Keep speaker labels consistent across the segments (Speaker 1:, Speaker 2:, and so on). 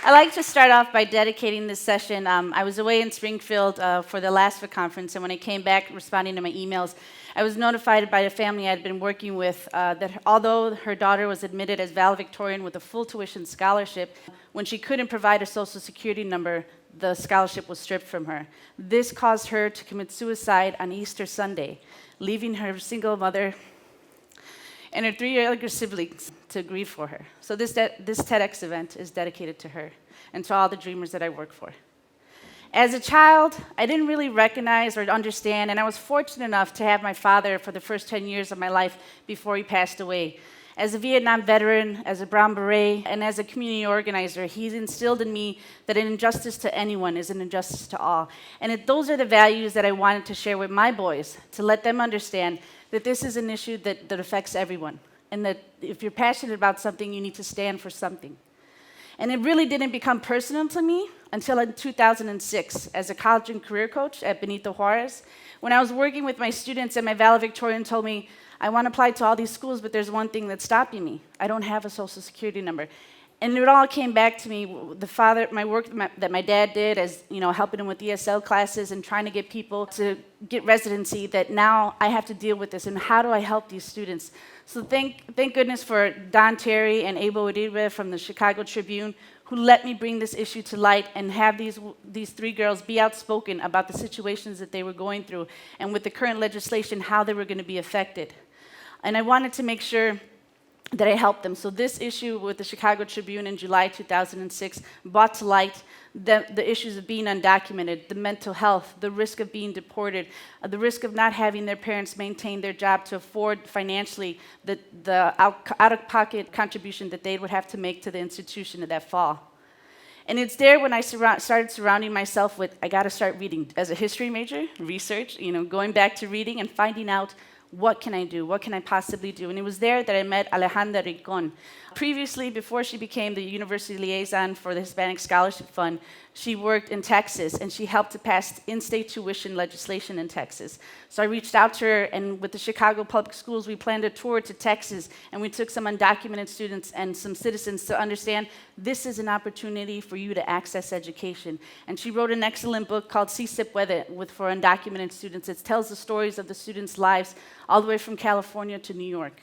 Speaker 1: I'd like to start off by dedicating this session. I was away in Springfield for the LASFA conference, and when I came back responding to my emails, I was notified by a family I'd been working with that although her daughter was admitted as valedictorian with a full tuition scholarship, when she couldn't provide a social security number, the scholarship was stripped from her. This caused her to commit suicide on Easter Sunday, leaving her single mother and her 3 younger siblings to grieve for her. So this TEDx event is dedicated to her and to all the dreamers that I work for. As a child, I didn't really recognize or understand, and I was fortunate enough to have my father for the first 10 years of my life before he passed away. As a Vietnam veteran, as a Brown Beret, and as a community organizer, he's instilled in me that an injustice to anyone is an injustice to all. And those are the values that I wanted to share with my boys, to let them understand that this is an issue that affects everyone, and that if you're passionate about something, you need to stand for something. And it really didn't become personal to me until in 2006 as a college and career coach at Benito Juarez, when I was working with my students and my valedictorian told me, I want to apply to all these schools, but there's one thing that's stopping me. I don't have a social security number. And it all came back to me, my work that my dad did as, helping him with ESL classes and trying to get people to get residency, that now I have to deal with this, and how do I help these students? So thank goodness for Don Terry and Abo Uribe from the Chicago Tribune, who let me bring this issue to light and have these 3 girls be outspoken about the situations that they were going through, and with the current legislation, how they were going to be affected. And I wanted to make sure that I helped them. So this issue with the Chicago Tribune in July 2006 brought to light the issues of being undocumented, the mental health, the risk of being deported, the risk of not having their parents maintain their job to afford financially the out-of-pocket contribution that they would have to make to the institution that fall. And it's there when I started surrounding myself with, I got to start reading. As a history major, research, going back to reading and finding out, what can I do? What can I possibly do? And it was there that I met Alejandra Ricon. Previously, before she became the University Liaison for the Hispanic Scholarship Fund, she worked in Texas, and she helped to pass in-state tuition legislation in Texas. So I reached out to her, and with the Chicago Public Schools, we planned a tour to Texas, and we took some undocumented students and some citizens to understand this is an opportunity for you to access education. And she wrote an excellent book called Si Se Puede for undocumented students. It tells the stories of the students' lives all the way from California to New York.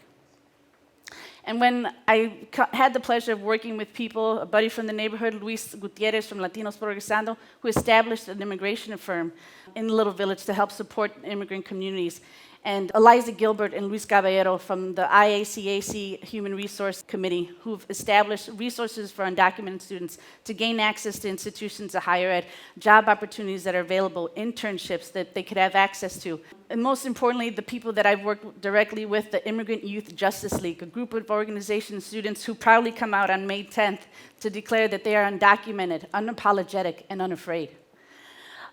Speaker 1: And when I had the pleasure of working with people, a buddy from the neighborhood, Luis Gutierrez from Latinos Progresando, who established an immigration firm in the little village to help support immigrant communities, and Eliza Gilbert and Luis Caballero from the IACAC Human Resource Committee, who've established resources for undocumented students to gain access to institutions of higher ed, job opportunities that are available, internships that they could have access to. And most importantly, the people that I've worked directly with, the Immigrant Youth Justice League, a group of organizations, students who proudly come out on May 10th to declare that they are undocumented, unapologetic, and unafraid.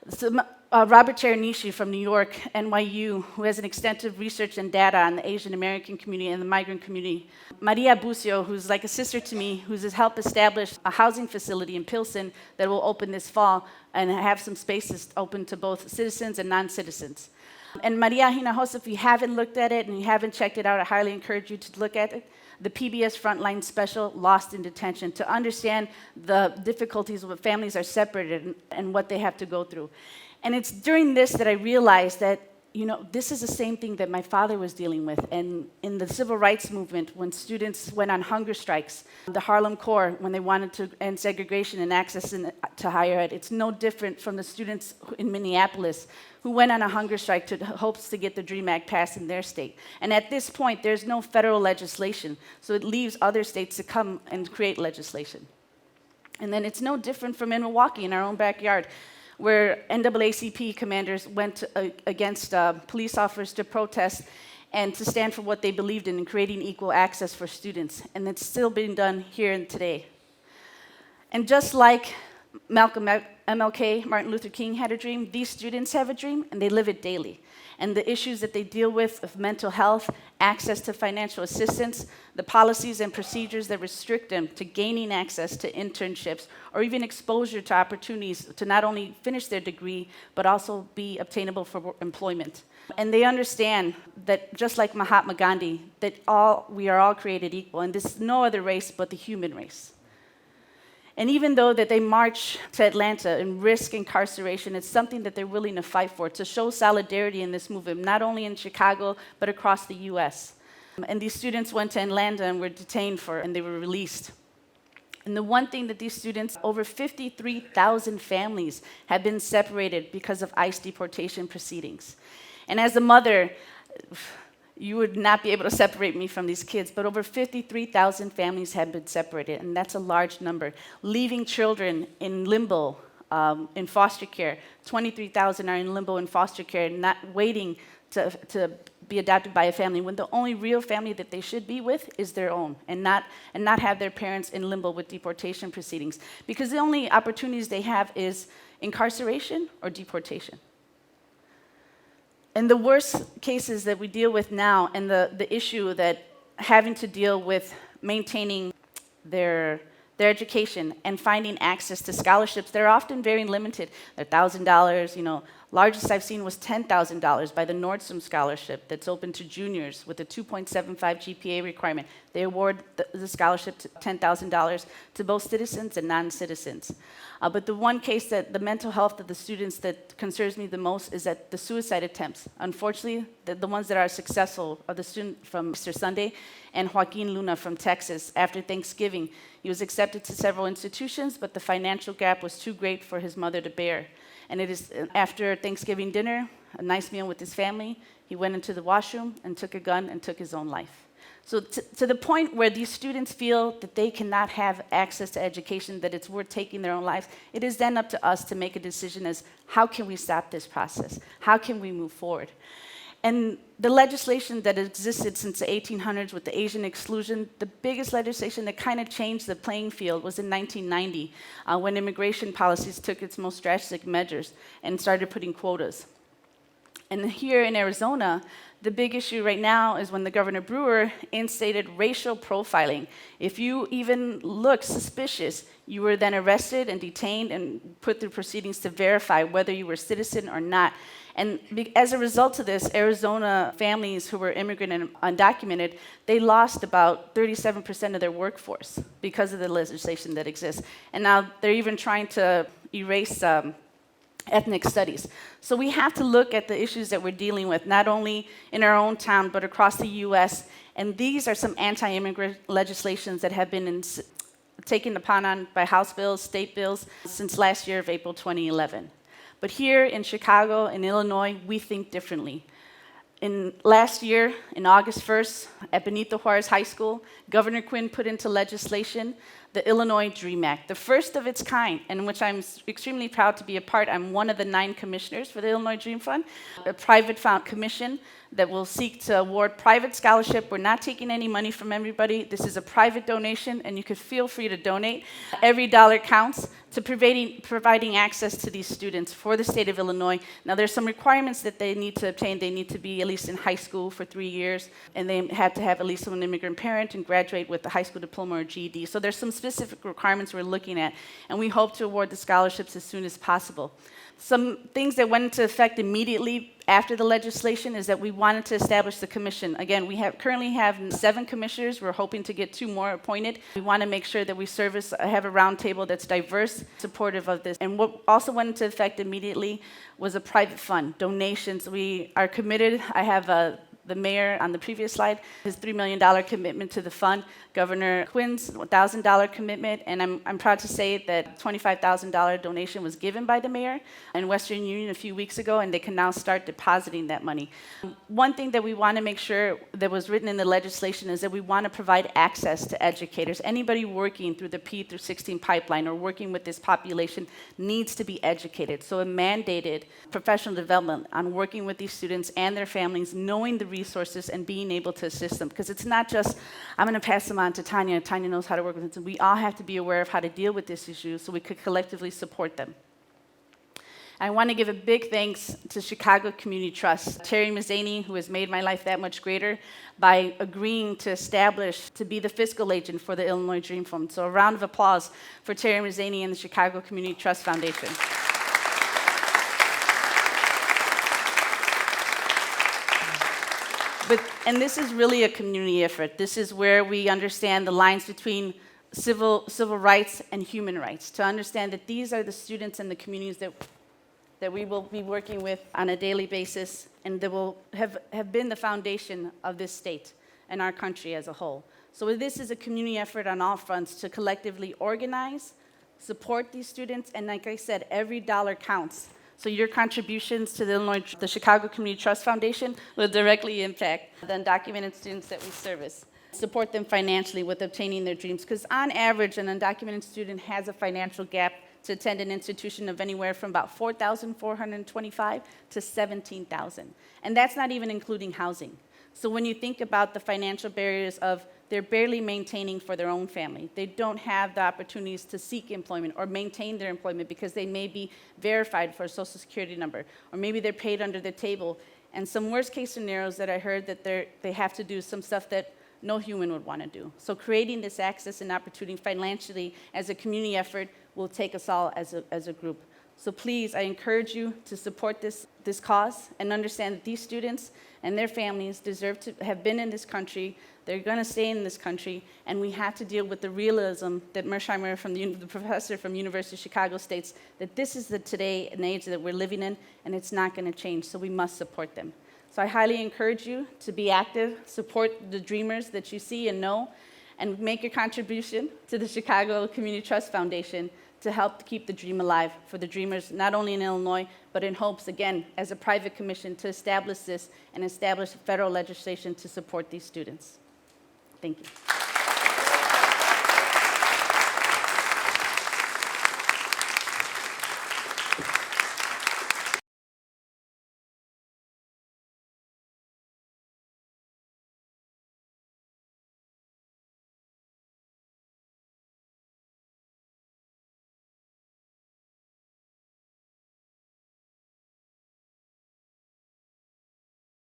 Speaker 1: So, Robert Chernishi from New York, NYU, who has an extensive research and data on the Asian American community and the migrant community. Maria Bucio, who's like a sister to me, who's helped establish a housing facility in Pilsen that will open this fall and have some spaces open to both citizens and non-citizens. And Maria Hinojosa, if you haven't looked at it and you haven't checked it out, I highly encourage you to look at it. The PBS Frontline Special, Lost in Detention, to understand the difficulties when families are separated and what they have to go through. And it's during this that I realized that, this is the same thing that my father was dealing with. And in the civil rights movement, when students went on hunger strikes, the Harlem Corps, when they wanted to end segregation and access to higher ed, it's no different from the students in Minneapolis who went on a hunger strike to hopes to get the DREAM Act passed in their state. And at this point, there's no federal legislation, so it leaves other states to come and create legislation. And then it's no different from in Milwaukee, in our own backyard, where NAACP commanders went against police officers to protest and to stand for what they believed in creating equal access for students. And it's still being done here and today. And just like Malcolm MLK, Martin Luther King had a dream, these students have a dream, and they live it daily. And the issues that they deal with of mental health, access to financial assistance, the policies and procedures that restrict them to gaining access to internships, or even exposure to opportunities to not only finish their degree, but also be obtainable for employment. And they understand that, just like Mahatma Gandhi, that we are all created equal, and this is no other race but the human race. And even though that they march to Atlanta and risk incarceration, it's something that they're willing to fight for, to show solidarity in this movement, not only in Chicago, but across the US. And these students went to Atlanta and were detained and they were released. And the one thing that these students, over 53,000 families have been separated because of ICE deportation proceedings. And as a mother, you would not be able to separate me from these kids, but over 53,000 families have been separated, and that's a large number. Leaving children in limbo, in foster care. 23,000 are in limbo in foster care, not waiting to be adopted by a family, when the only real family that they should be with is their own, and not have their parents in limbo with deportation proceedings. Because the only opportunities they have is incarceration or deportation. And the worst cases that we deal with now, and the issue that having to deal with maintaining their education and finding access to scholarships, they're often very limited. They're $1,000, largest I've seen was $10,000 by the Nordstrom Scholarship that's open to juniors with a 2.75 GPA requirement. They award the scholarship to $10,000 to both citizens and non-citizens. But the one case that the mental health of the students that concerns me the most is that the suicide attempts. Unfortunately, the ones that are successful are the student from Easter Sunday and Joaquin Luna from Texas. After Thanksgiving, he was accepted to several institutions, but the financial gap was too great for his mother to bear. And it is after Thanksgiving dinner, a nice meal with his family, he went into the washroom and took a gun and took his own life. So to the point where these students feel that they cannot have access to education, that it's worth taking their own lives, it is then up to us to make a decision as how can we stop this process? How can we move forward? And the legislation that existed since the 1800s with the Asian exclusion, the biggest legislation that kind of changed the playing field was in 1990, when immigration policies took its most drastic measures and started putting quotas. And here in Arizona, the big issue right now is when the Governor Brewer instated racial profiling. If you even look suspicious, you were then arrested and detained and put through proceedings to verify whether you were a citizen or not. And as a result of this, Arizona families who were immigrant and undocumented, they lost about 37% of their workforce because of the legislation that exists. And now they're even trying to erase ethnic studies. So we have to look at the issues that we're dealing with, not only in our own town, but across the US. And these are some anti-immigrant legislations that have been taken upon by House bills, state bills, since last year of April 2011. But here in Chicago, in Illinois, we think differently. Last year, in August 1st, at Benito Juarez High School, Governor Quinn put into legislation the Illinois DREAM Act, the first of its kind, and which I'm extremely proud to be a part. I'm one of the 9 commissioners for the Illinois Dream Fund, a private commission that will seek to award private scholarship. We're not taking any money from everybody. This is a private donation, and you could feel free to donate. Every dollar counts to providing access to these students for the state of Illinois. Now, there's some requirements that they need to obtain. They need to be at least in high school for 3 years, and they have to have at least one immigrant parent and graduate with a high school diploma or GED. So there's some specific requirements we're looking at, and we hope to award the scholarships as soon as possible. Some things that went into effect immediately after the legislation is that we wanted to establish the commission. Again, we currently have 7 commissioners. We're hoping to get 2 more appointed. We want to make sure that we have a roundtable that's diverse, supportive of this. And what also went into effect immediately was a private fund, donations. We are committed. I have the mayor on the previous slide, his $3 million commitment to the fund, Governor Quinn's $1,000 commitment, and I'm proud to say that $25,000 donation was given by the mayor in Western Union a few weeks ago, and they can now start depositing that money. One thing that we want to make sure that was written in the legislation is that we want to provide access to educators. Anybody working through the P through 16 pipeline or working with this population needs to be educated. So a mandated professional development on working with these students and their families, knowing the resources and being able to assist them. Because it's not just, I'm going to pass them on to Tanya. Tanya knows how to work with them. We all have to be aware of how to deal with this issue so we could collectively support them. I want to give a big thanks to Chicago Community Trust, Terry Mazzani, who has made my life that much greater by agreeing to be the fiscal agent for the Illinois Dream Fund. So a round of applause for Terry Mazzani and the Chicago Community Trust Foundation. And this is really a community effort. This is where we understand the lines between civil rights and human rights, to understand that these are the students and the communities that we will be working with on a daily basis, and that will have been the foundation of this state and our country as a whole. So this is a community effort on all fronts to collectively organize, support these students, and like I said, every dollar counts. So your contributions to the Chicago Community Trust Foundation will directly impact the undocumented students that we service. Support them financially with obtaining their dreams, because on average, an undocumented student has a financial gap to attend an institution of anywhere from about $4,425 to $17,000. And that's not even including housing. So when you think about the financial barriers of they're barely maintaining for their own family, they don't have the opportunities to seek employment or maintain their employment because they may be verified for a social security number, or maybe they're paid under the table. And some worst case scenarios that I heard that they have to do some stuff that no human would want to do. So creating this access and opportunity financially as a community effort will take us all as a group. So please, I encourage you to support this cause and understand that these students and their families deserve to have been in this country. They're going to stay in this country, and we have to deal with the realism that Mersheimer, the professor from University of Chicago, states that this is the today and age that we're living in, and it's not going to change, so we must support them. So I highly encourage you to be active, support the dreamers that you see and know, and make your contribution to the Chicago Community Trust Foundation to help keep the dream alive for the dreamers, not only in Illinois, but in hopes, again, as a private commission, to establish this and establish federal legislation to support these students. Thank you.